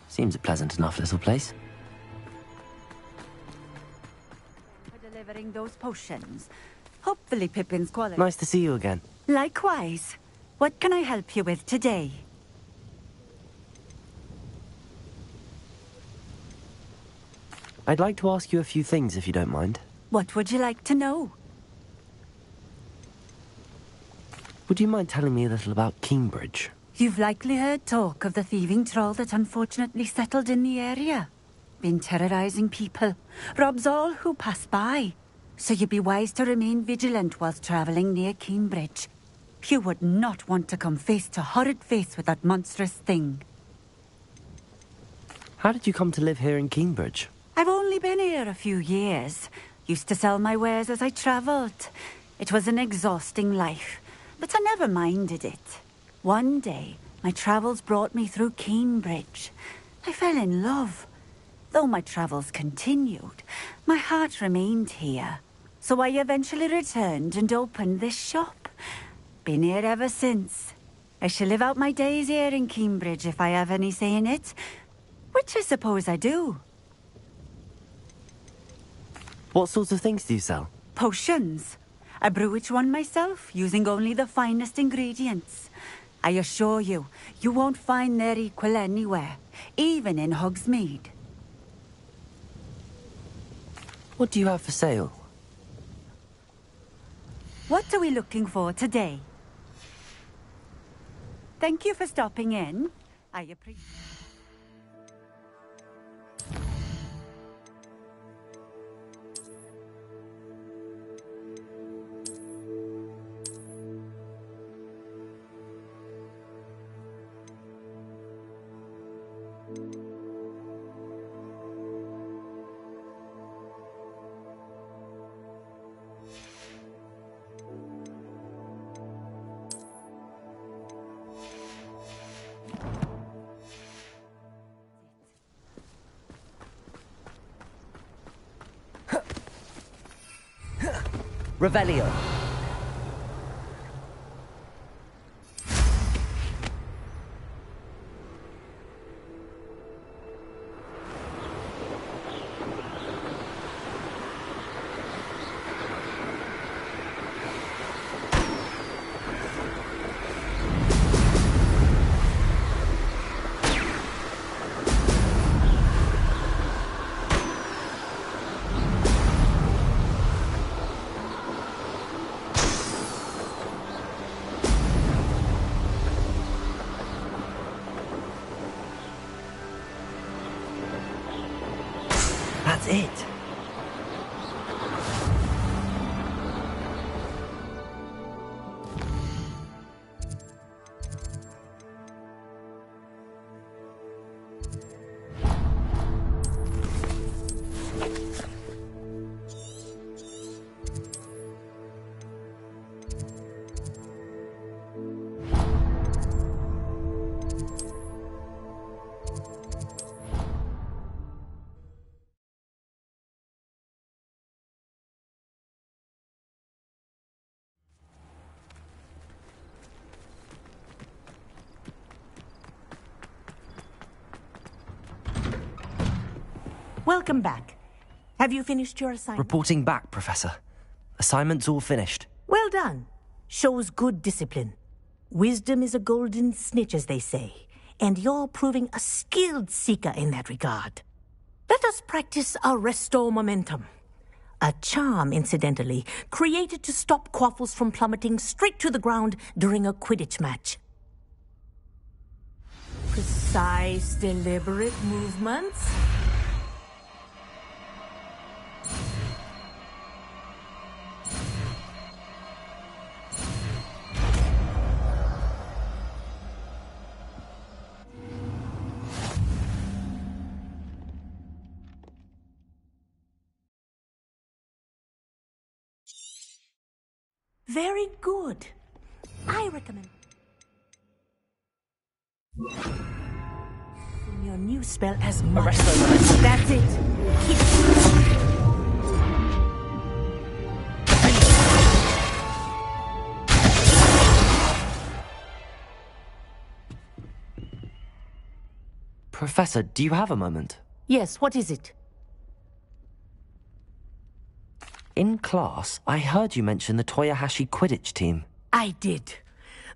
Seems a pleasant enough little place. For delivering those potions. Hopefully Pippin's quality. Nice to see you again. Likewise. What can I help you with today? I'd like to ask you a few things if you don't mind. What would you like to know? Would you mind telling me a little about Cambridge? You've likely heard talk of the thieving troll that unfortunately settled in the area. Been terrorizing people. Robs all who pass by. So you'd be wise to remain vigilant whilst traveling near Cambridge. You would not want to come face to horrid face with that monstrous thing. How did you come to live here in Cambridge? I've only been here a few years. Used to sell my wares as I travelled. It was an exhausting life, but I never minded it. One day, my travels brought me through Cambridge. I fell in love. Though my travels continued, my heart remained here. So I eventually returned and opened this shop. Been here ever since. I shall live out my days here in Cambridge if I have any say in it, which I suppose I do. What sorts of things do you sell? Potions. I brew each one myself, using only the finest ingredients. I assure you, you won't find their equal anywhere, even in Hogsmeade. What do you have for sale? What are we looking for today? Thank you for stopping in. I appreciate it. Revelio. That's it. Welcome back. Have you finished your assignment? Reporting back, Professor. Assignment's all finished. Well done. Shows good discipline. Wisdom is a golden snitch, as they say, and you're proving a skilled seeker in that regard. Let us practice our Restore Momentum. A charm, incidentally, created to stop quaffles from plummeting straight to the ground during a Quidditch match. Precise, deliberate movements. Very good. I recommend your new spell as much. That's it. Keep. Professor, do you have a moment? Yes, what is it? In class, I heard you mention the Toyohashi Quidditch team. I did.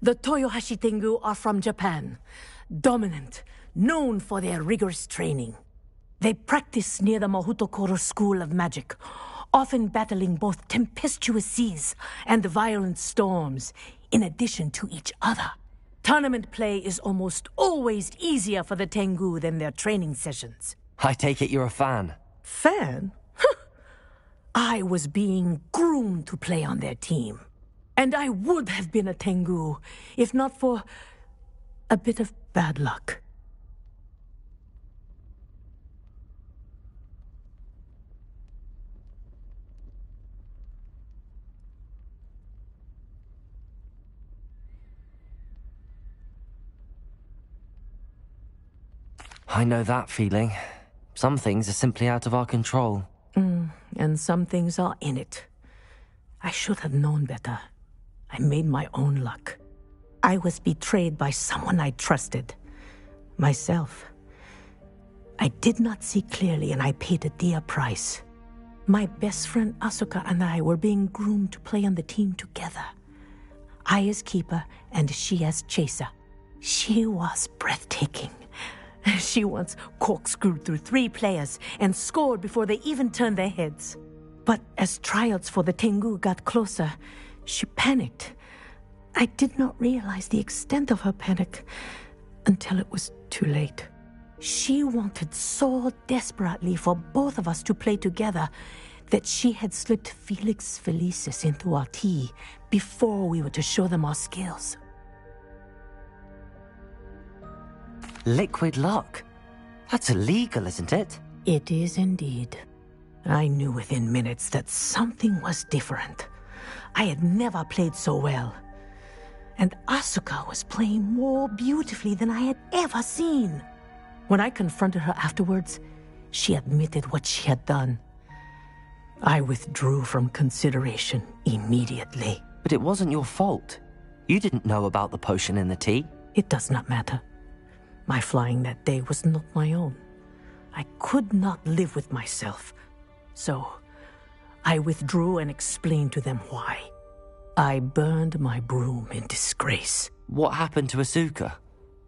The Toyohashi Tengu are from Japan. Dominant, known for their rigorous training. They practice near the Mahutokoro School of Magic, often battling both tempestuous seas and violent storms, in addition to each other. Tournament play is almost always easier for the Tengu than their training sessions. I take it you're a fan. Fan? I was being groomed to play on their team. And I would have been a Tengu, if not for a bit of bad luck. I know that feeling. Some things are simply out of our control. And some things are in it. I should have known better. I made my own luck. I was betrayed by someone I trusted. Myself. I did not see clearly, and I paid a dear price. My best friend Asuka and I were being groomed to play on the team together. I as keeper, and she as chaser. She was breathtaking. She once corkscrewed through 3 players and scored before they even turned their heads. But as tryouts for the Tengu got closer, she panicked. I did not realize the extent of her panic until it was too late. She wanted so desperately for both of us to play together that she had slipped Felix Felicis into our tea before we were to show them our skills. Liquid luck? That's illegal, isn't it? It is indeed. I knew within minutes that something was different. I had never played so well. And Asuka was playing more beautifully than I had ever seen. When I confronted her afterwards, she admitted what she had done. I withdrew from consideration immediately. But it wasn't your fault. You didn't know about the potion in the tea. It does not matter. My flying that day was not my own. I could not live with myself. So, I withdrew and explained to them why. I burned my broom in disgrace. What happened to Asuka?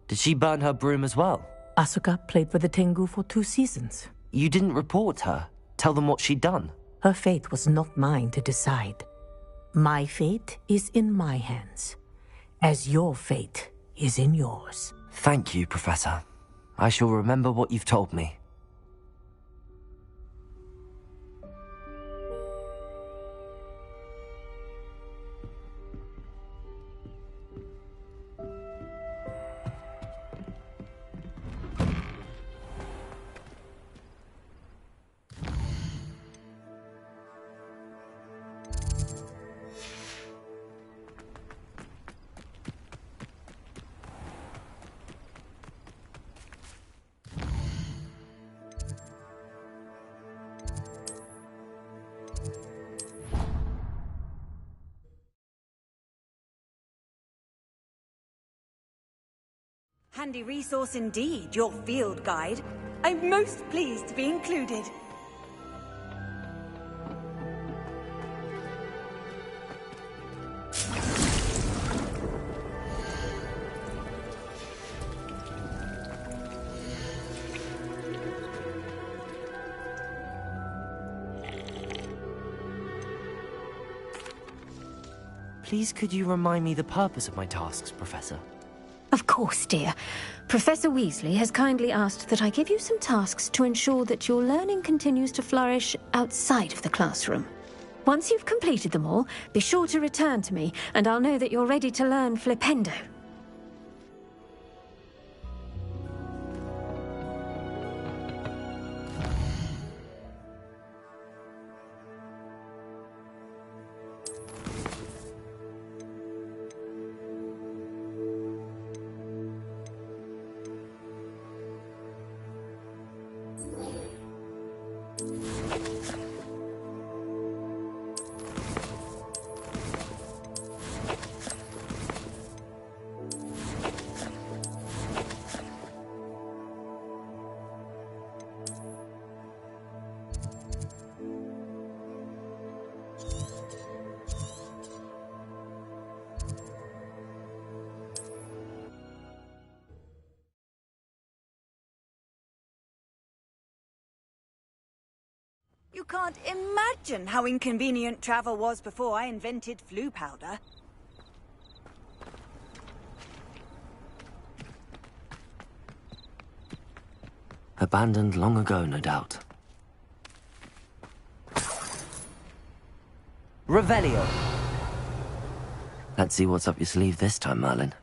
Did she burn her broom as well? Asuka played for the Tengu for 2 seasons. You didn't report her? Tell them what she'd done? Her fate was not mine to decide. My fate is in my hands, as your fate is in yours. Thank you, Professor. I shall remember what you've told me. Handy resource indeed, your field guide. I'm most pleased to be included. Please could you remind me the purpose of my tasks, Professor? Of course, dear. Professor Weasley has kindly asked that I give you some tasks to ensure that your learning continues to flourish outside of the classroom. Once you've completed them all, be sure to return to me, and I'll know that you're ready to learn Flipendo. You can't imagine how inconvenient travel was before I invented flu powder. Abandoned long ago, no doubt. Revelio! Let's see what's up your sleeve this time, Merlin.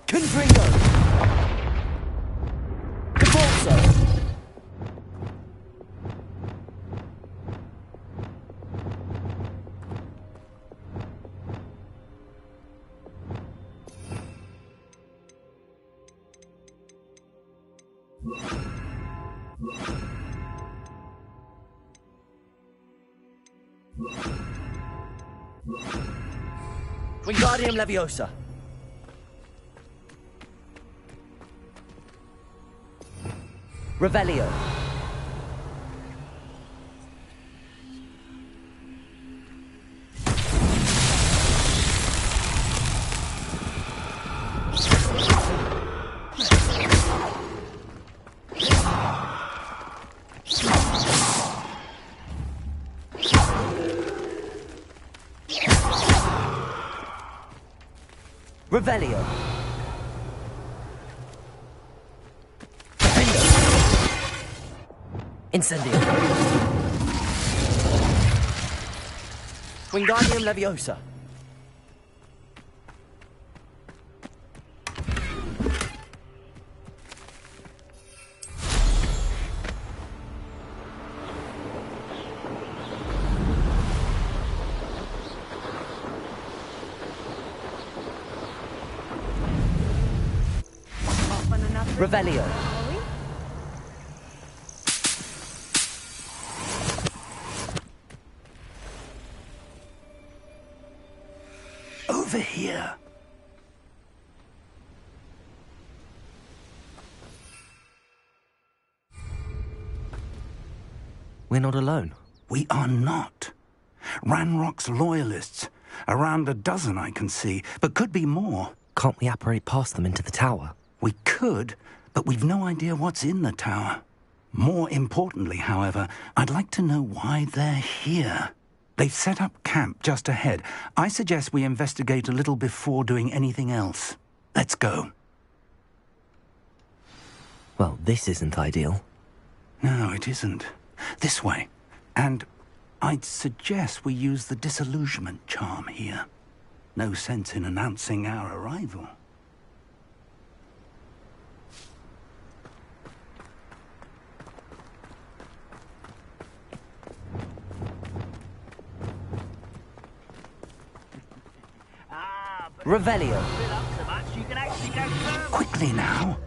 Confringo! Caforzo! Wingardium Leviosa! Revelio. Revelio. Incendio. Wingardium Leviosa. Revelio. Over here. We're not alone. We are not. Ranrock's loyalists. Around a dozen I can see, but could be more. Can't we apparate past them into the tower? We could, but we've no idea what's in the tower. More importantly, however, I'd like to know why they're here. They've set up camp just ahead. I suggest we investigate a little before doing anything else. Let's go. Well, this isn't ideal. No, it isn't. This way. And I'd suggest we use the disillusionment charm here. No sense in announcing our arrival. Revelio. Quickly now.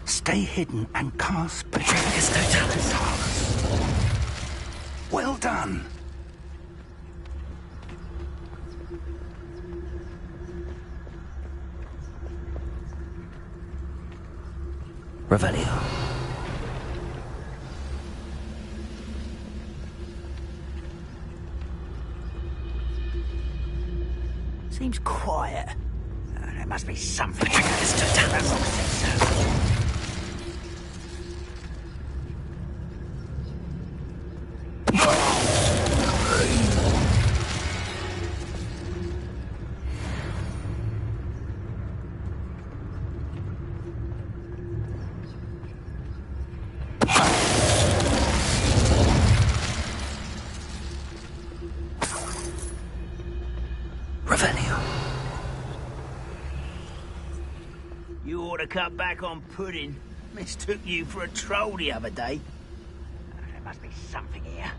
Stay hidden and cast Patricius Totalis. Well done. Revelio. Seems quiet. There must be something. Patricius Totalis. You ought to cut back on pudding. Mistook you for a troll the other day. There must be something here.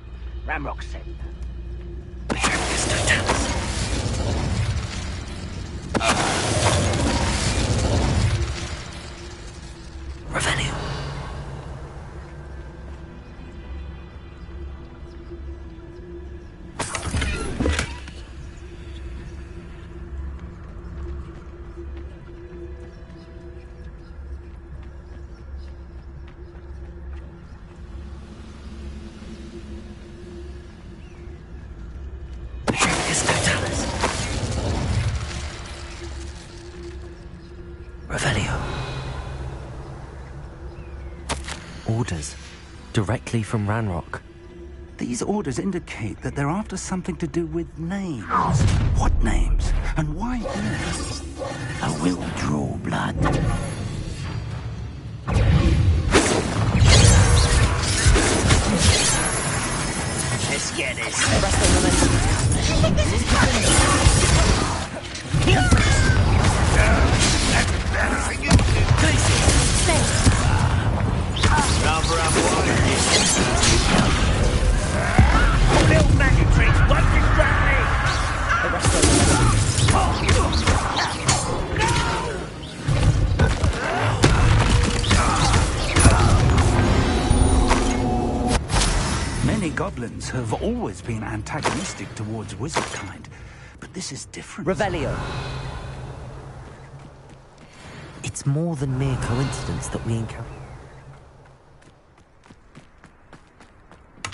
Ramrock said. Patricius Totalis. Revelio. Revelio. Orders. Directly from Ranrock. These orders indicate that they're after something to do with names. What names? And why here? I will draw blood. Let's get this. Number up build magic tricks, won't distract Many goblins have always been antagonistic towards wizard kind, but this is different. Revelio. It's more than mere coincidence that we encounter.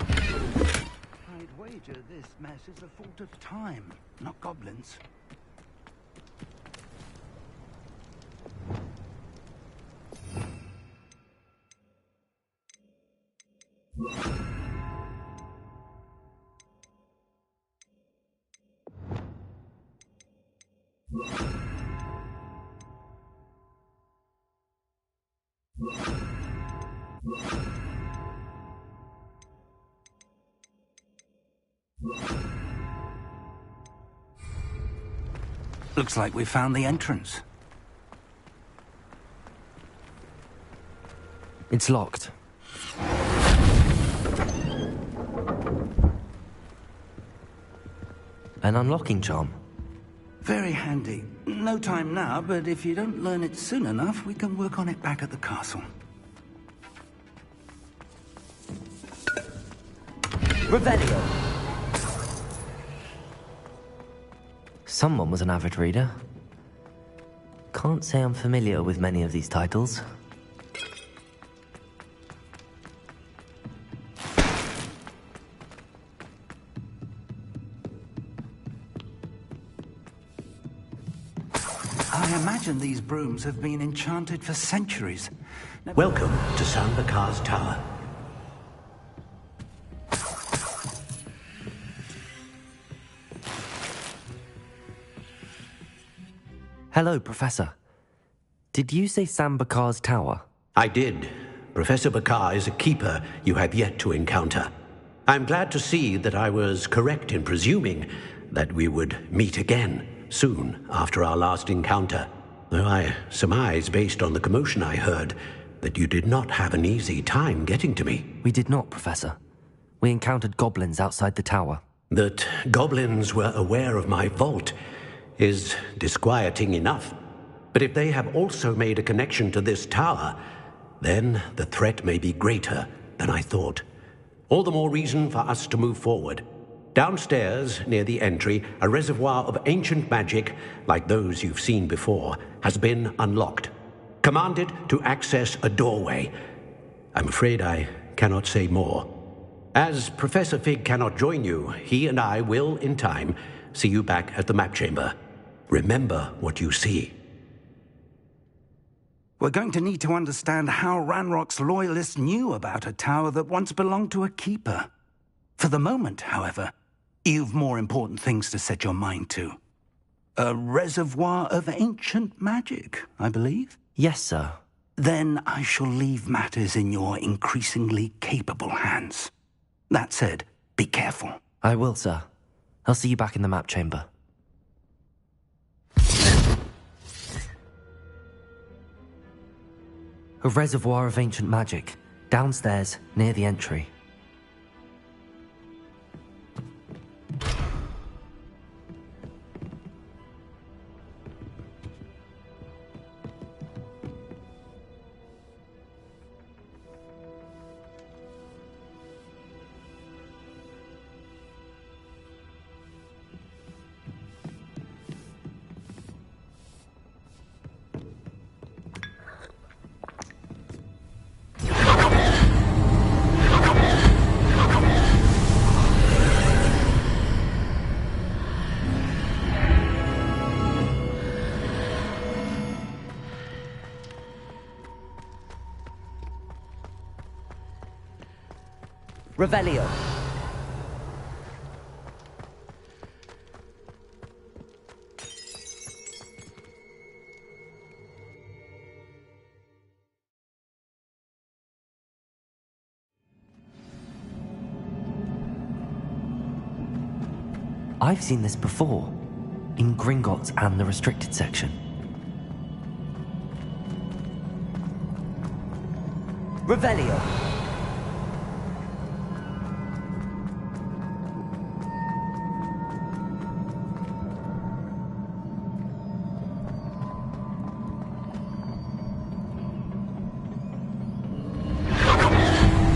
I'd wager this mess is a fault of time, not goblins. Looks like we found the entrance. It's locked. An unlocking charm. Very handy. No time now, but if you don't learn it soon enough, we can work on it back at the castle. Revelio. Someone was an avid reader. Can't say I'm familiar with many of these titles. I imagine these brooms have been enchanted for centuries. Welcome to Sambakar's Tower. Hello, Professor. Did you say Sambakar's Tower? I did. Professor Bakar is a keeper you have yet to encounter. I'm glad to see that I was correct in presuming that we would meet again soon after our last encounter. Though I surmise, based on the commotion I heard, that you did not have an easy time getting to me. We did not, Professor. We encountered goblins outside the tower. That goblins were aware of my vault is disquieting enough. But if they have also made a connection to this tower, then the threat may be greater than I thought. All the more reason for us to move forward. Downstairs, near the entry, a reservoir of ancient magic, like those you've seen before, has been unlocked. Commanded to access a doorway. I'm afraid I cannot say more. As Professor Fig cannot join you, he and I will, in time, see you back at the map chamber. Remember what you see. We're going to need to understand how Ranrock's loyalists knew about a tower that once belonged to a keeper. For the moment, however, you've more important things to set your mind to. A reservoir of ancient magic, I believe? Yes, sir. Then I shall leave matters in your increasingly capable hands. That said, be careful. I will, sir. I'll see you back in the map chamber. A reservoir of ancient magic, downstairs, near the entry. Revelio. I've seen this before, in Gringotts and the restricted section. Revelio.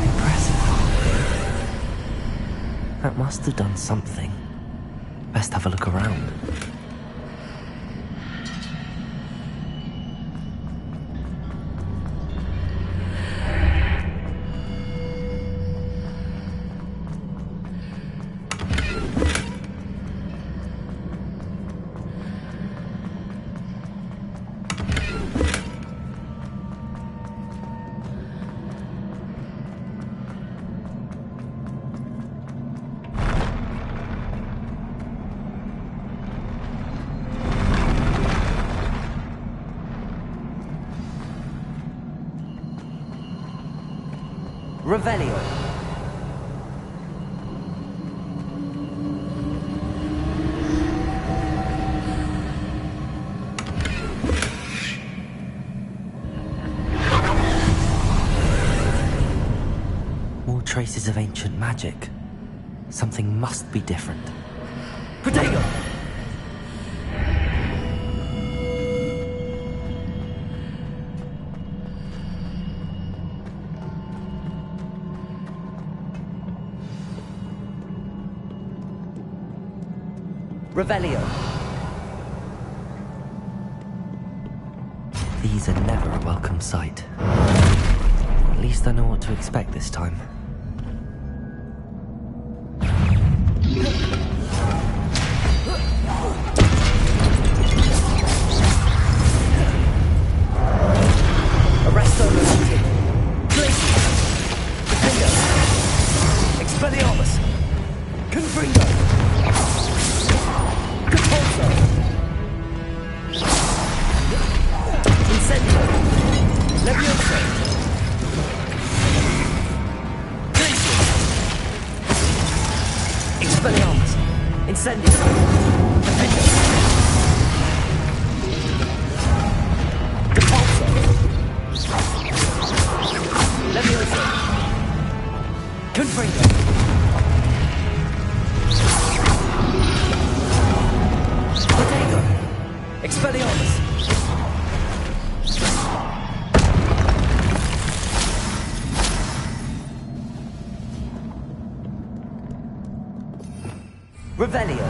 Impressive. That must have done something. Best have a look around. Revelio. More traces of ancient magic. Something must be different. Protego! Revelio. These are never a welcome sight. At least I know what to expect this time. Arresto Levante. Glacius. Defender. Expelliarmus. Confringo. Incendio! Levioso! Glacius! Expelliarmus! Incendio! Defender! Depulso! Levioso! Confringo! Protego! Expelliarmus! Revelio.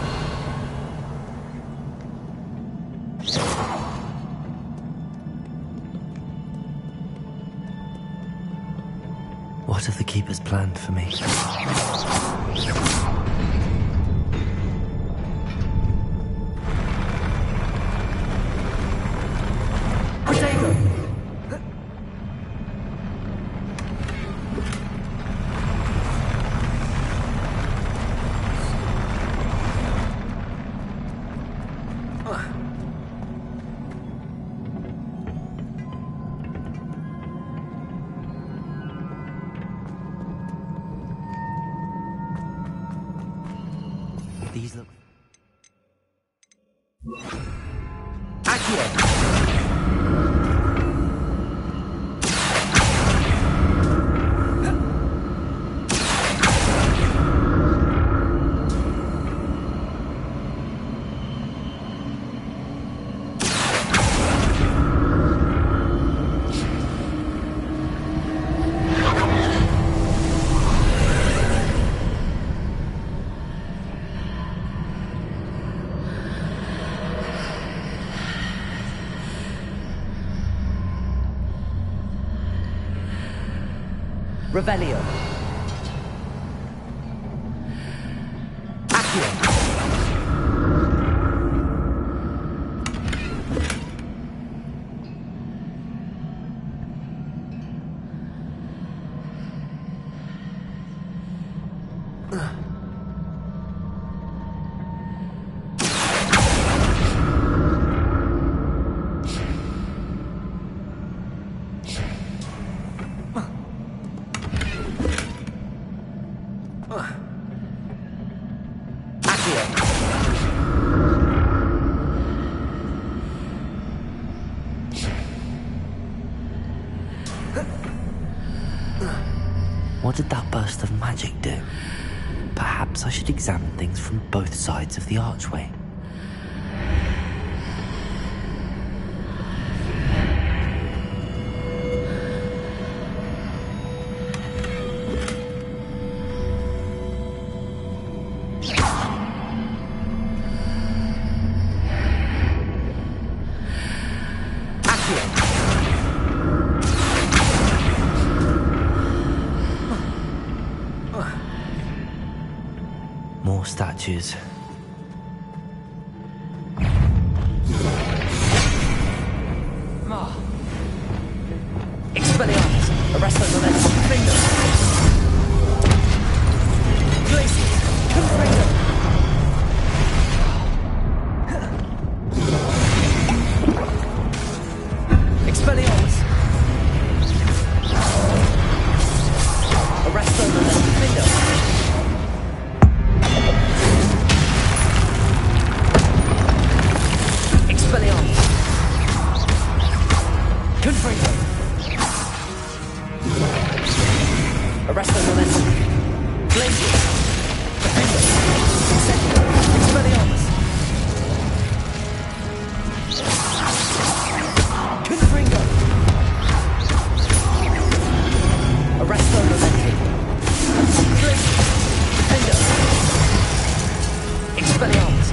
What have the Keepers planned for me? Protego! These look... Accio! Revelio. Accio. What did that burst of magic do? Perhaps I should examine things from both sides of the archway. More statues. Expelliarmus! Arrest those momentum! Finger! Glacier! Confringo! Expelliarmus! Arrest those momentum! Finger! Expelliarmus! Confringo! Arresto momentum. Glacier. Defender. Incendio. Expelliarmus. Confringo. Arresto momentum. Glacier. Defender. Expelliarmus.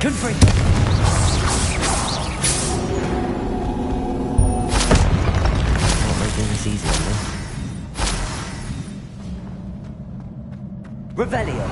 Confringo. Not making this easy on me. Revelio.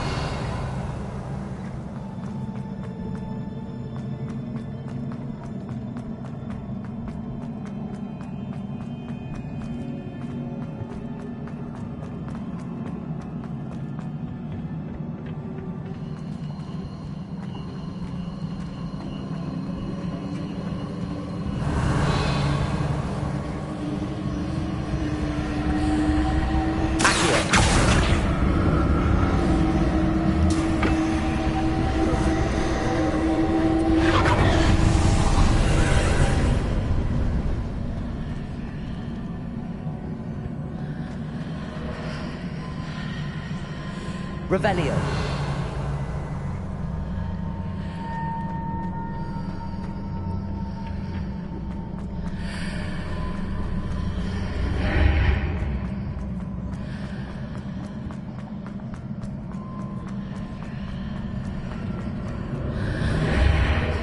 Revelio.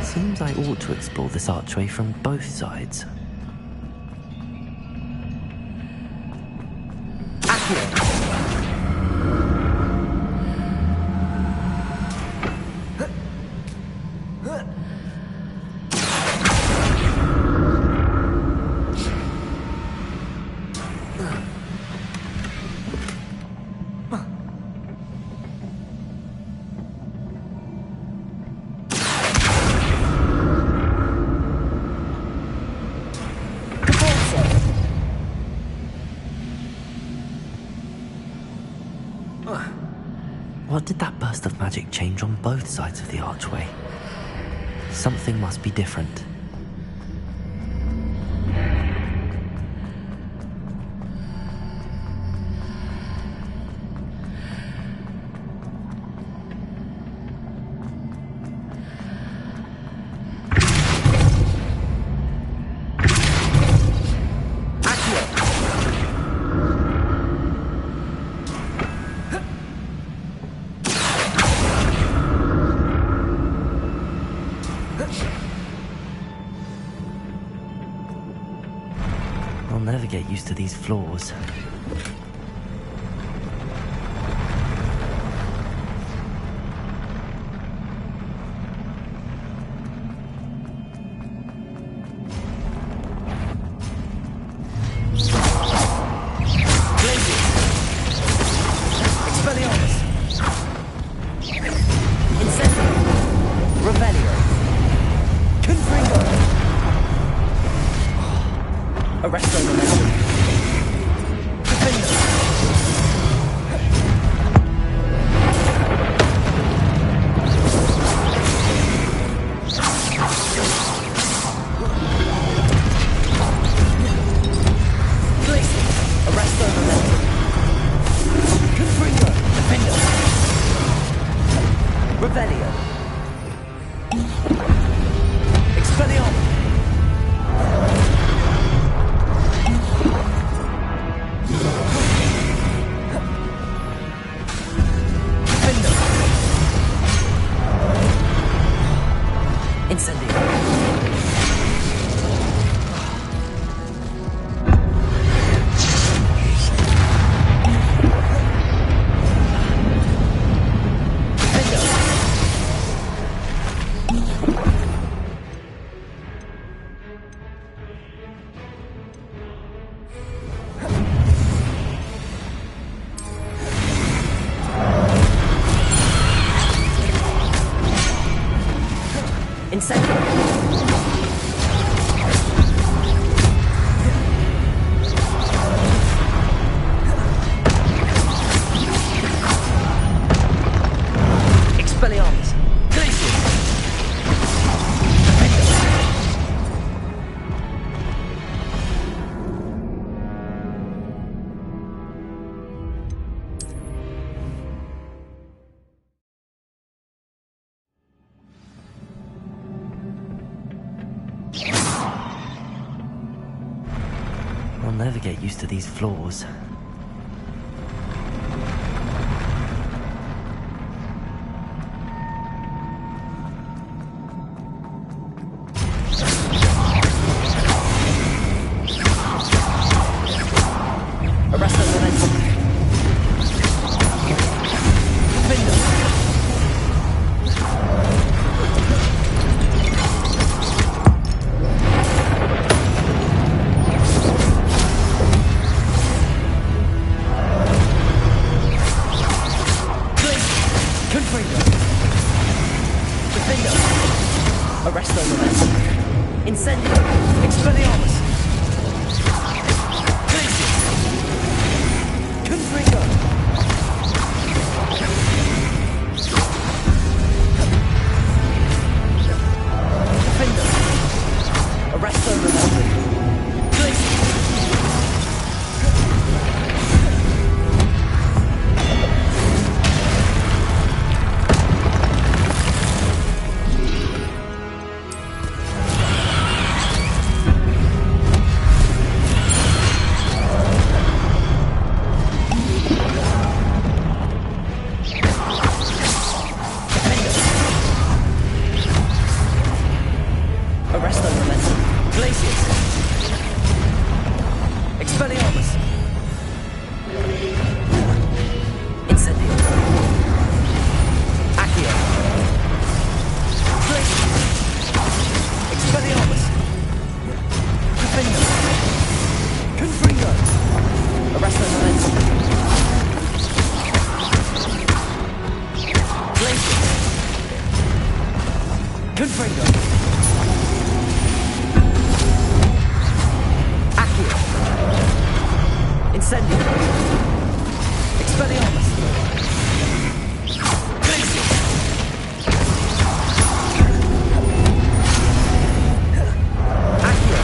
Seems I ought to explore this archway from both sides. Accio. What did that burst of magic change on both sides of the archway? Something must be different. I'll never get used to these floors. Arresto momentum. Defender. Glacier. Arresto momentum. Incendio. Expelliarmus. Glacius. I'll never get used to these floors. Arrest the momentum. Finger. Arresto momentum. Incendio. Expelliarmus. Glacius. Confringo. Defender. Arresto momentum. Glacius. Arresto momentum. Glacius. Expelliarmus. Incendio. Accio. Glacius. Expelliarmus. Defender. Confringo. Arresto momentum. Glacius. Confringo. Incendio. Expelliarmus. Glacius. Accio.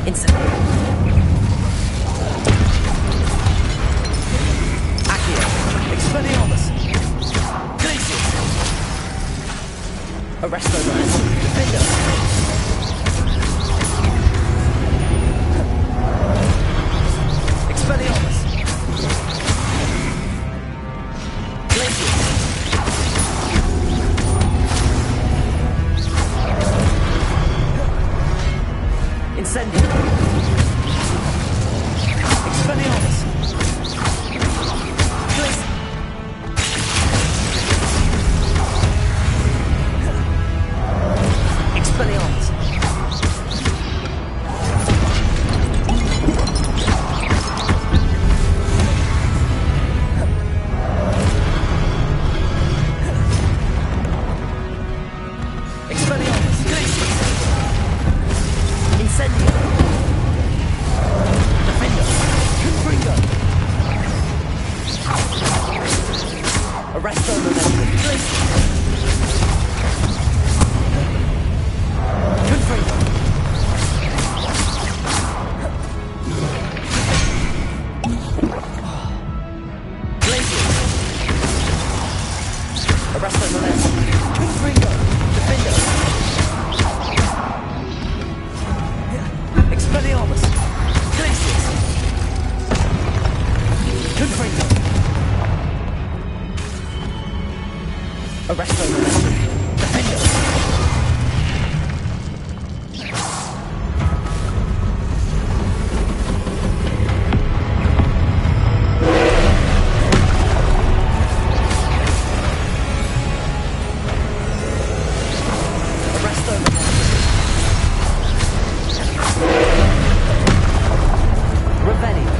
Incendio. Accio. Expelliarmus. Glacius. Arresto momentum. Defender. Expelliarmus. Glacius. Incendio. Expelliarmus. Glacius. Expelliarmus. Expelliarmus. Glacius. Incendio. Defender. Confringo. Arresto momentum. Glacius. Confringo. Glacius. Arresto momentum. Confringo. Defender. Expelliarmus. Glacius. Confringo. Arresto momentum. Defender. Arresto momentum. Revelio.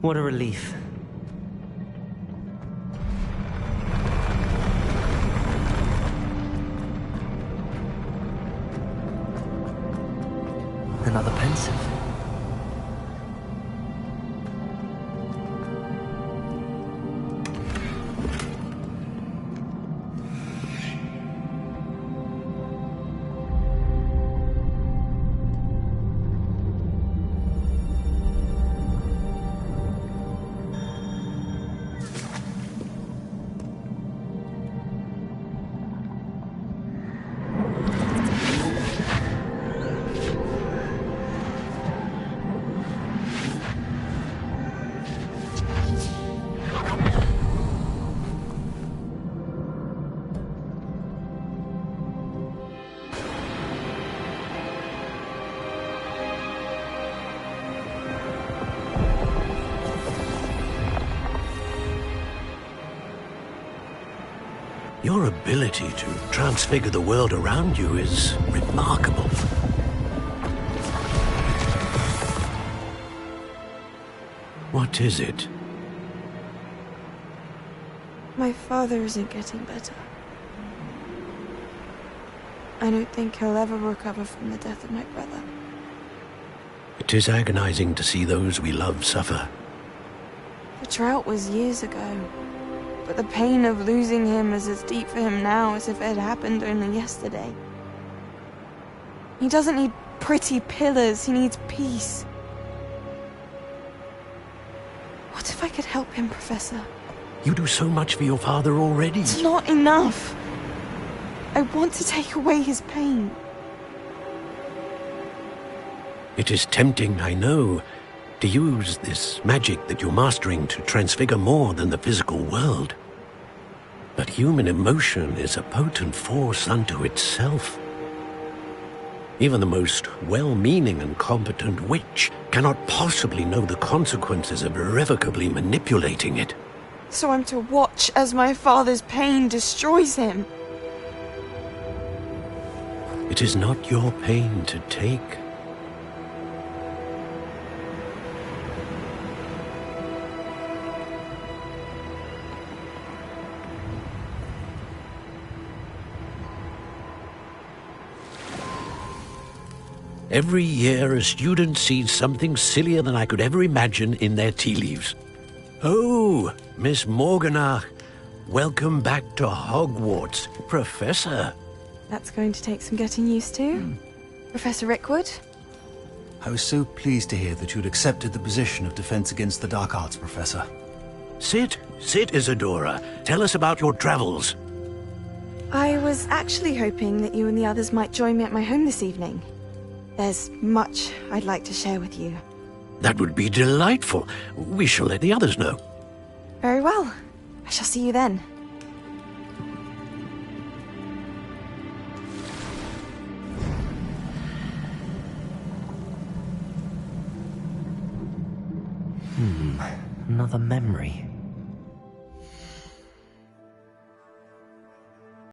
What a relief. Another pensive. Your ability to transfigure the world around you is remarkable. What is it? My father isn't getting better. I don't think he'll ever recover from the death of my brother. It is agonizing to see those we love suffer. The drought was years ago, but the pain of losing him is as deep for him now as if it had happened only yesterday. He doesn't need pretty pillars, he needs peace. What if I could help him, Professor? You do so much for your father already. It's not enough. I want to take away his pain. It is tempting, I know, to use this magic that you're mastering to transfigure more than the physical world. But human emotion is a potent force unto itself. Even the most well-meaning and competent witch cannot possibly know the consequences of irrevocably manipulating it. So I'm to watch as my father's pain destroys him. It is not your pain to take. Every year, a student sees something sillier than I could ever imagine in their tea leaves. Oh, Miss Morganach, welcome back to Hogwarts, Professor. That's going to take some getting used to. Professor Rickwood? I was so pleased to hear that you'd accepted the position of Defense Against the Dark Arts, Professor. Sit, Isadora. Tell us about your travels. I was actually hoping that you and the others might join me at my home this evening. There's much I'd like to share with you. That would be delightful. We shall let the others know. Very well. I shall see you then. Another memory.